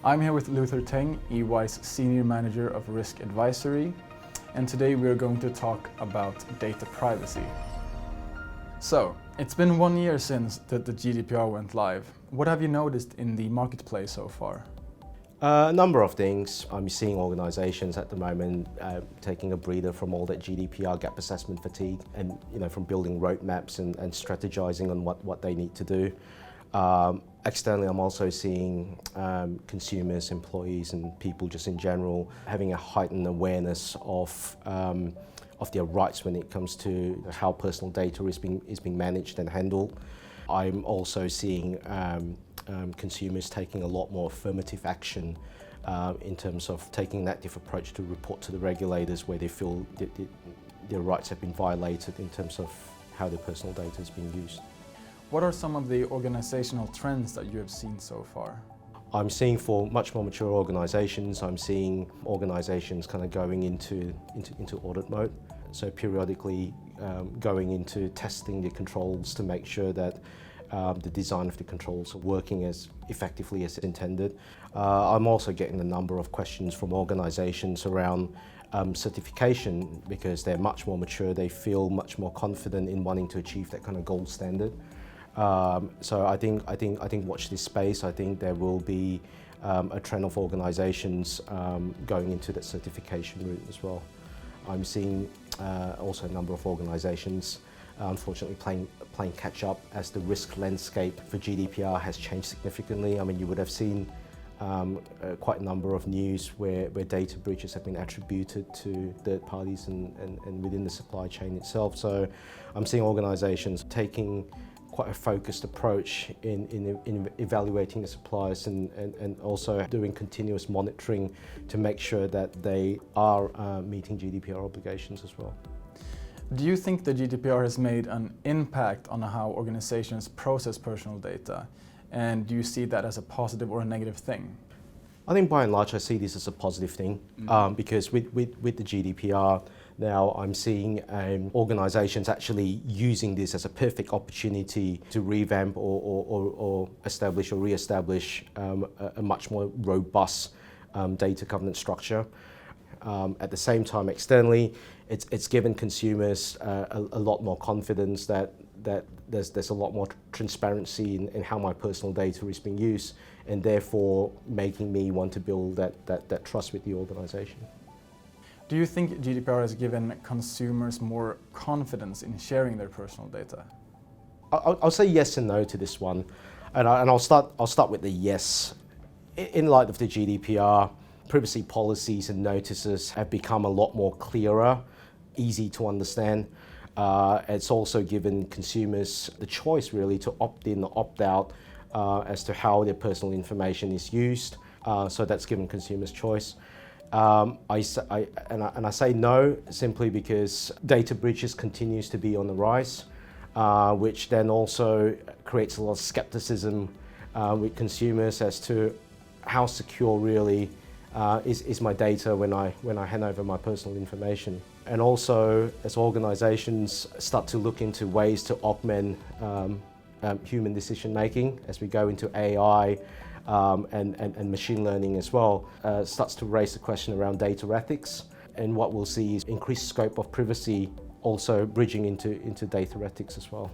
I'm here with Teng, EY's Senior Manager of Risk Advisory, and today we're going to talk about data privacy. So, it's been 1 year since the GDPR went live. What have you noticed in the marketplace so far? A number of things. I'm seeing organisations at the moment taking a breather from all that GDPR gap assessment fatigue, and from building roadmaps and strategising on what they need to do. Externally, I'm also seeing consumers, employees, and people just in general having a heightened awareness of their rights when it comes to how personal data is being managed and handled. I'm also seeing consumers taking a lot more affirmative action in terms of taking an active approach to report to the regulators where they feel that their rights have been violated in terms of how their personal data is being used. What are some of the organizational trends that you have seen so far? I'm seeing for much more mature organisations, I'm seeing organisations kind of going into audit mode. So periodically going into testing the controls to make sure that the design of the controls are working as effectively as intended. I'm also getting a number of questions from organisations around certification because they're much more mature, they feel much more confident in wanting to achieve that kind of gold standard. So I think watch this space. I think there will be a trend of organisations going into that certification route as well. I'm seeing also a number of organisations unfortunately playing catch up as the risk landscape for GDPR has changed significantly. I mean, you would have seen quite a number of news where data breaches have been attributed to third parties and within the supply chain itself. So I'm seeing organisations taking quite a focused approach in evaluating the suppliers and also doing continuous monitoring to make sure that they are meeting GDPR obligations as well. Do you think the GDPR has made an impact on how organizations process personal data? And do you see that as a positive or a negative thing? I think by and large I see this as a positive thing because with the GDPR now I'm seeing organisations actually using this as a perfect opportunity to revamp or establish or re-establish a much more robust data governance structure. At the same time, externally, it's given consumers a lot more confidence that there's a lot more transparency in how my personal data is being used, and therefore making me want to build that trust with the organisation. Do you think GDPR has given consumers more confidence in sharing their personal data? I'll say yes and no to this one, and I'll start with the yes. In light of the GDPR, privacy policies and notices have become a lot more clearer, easy to understand. It's also given consumers the choice really to opt in or opt out as to how their personal information is used. So that's given consumers choice. I say no simply because data breaches continues to be on the rise, which then also creates a lot of skepticism with consumers as to how secure really is my data when I hand over my personal information. And also, as organisations start to look into ways to augment human decision making as we go into AI and machine learning as well, starts to raise the question around data ethics. And what we'll see is increased scope of privacy also bridging into data ethics as well.